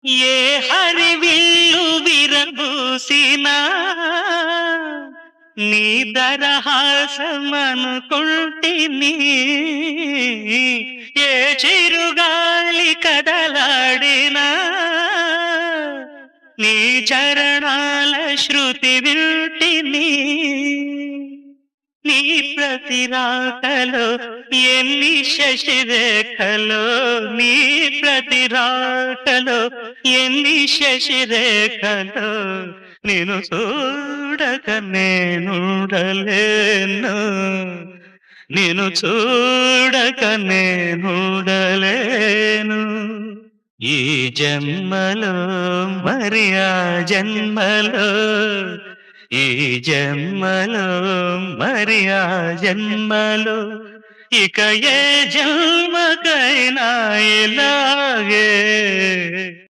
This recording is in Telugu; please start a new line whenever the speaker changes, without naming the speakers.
ఏ హరివిల్లు విరబూసినా నీ దరహాసమనుకుంటిని. ఏ చిరుగాలి కదలాడినా నీ చరణాల శృతి వింటిని. నీ ప్రతి రాకలో ఎన్ని శశిరేఖలో, నీ ప్రతి రాకలో ఎన్ని శశిరేఖలో, నిన్ను చూడక నేనుండలేను, నిన్ను చూడక నేనుండలేను. ఈ జన్మలో మరి ఆ జన్మలో, ఈ జన్మలో మరి ఆ జన్మలో, ఇక ఏ జన్మకైనా ఇలాగే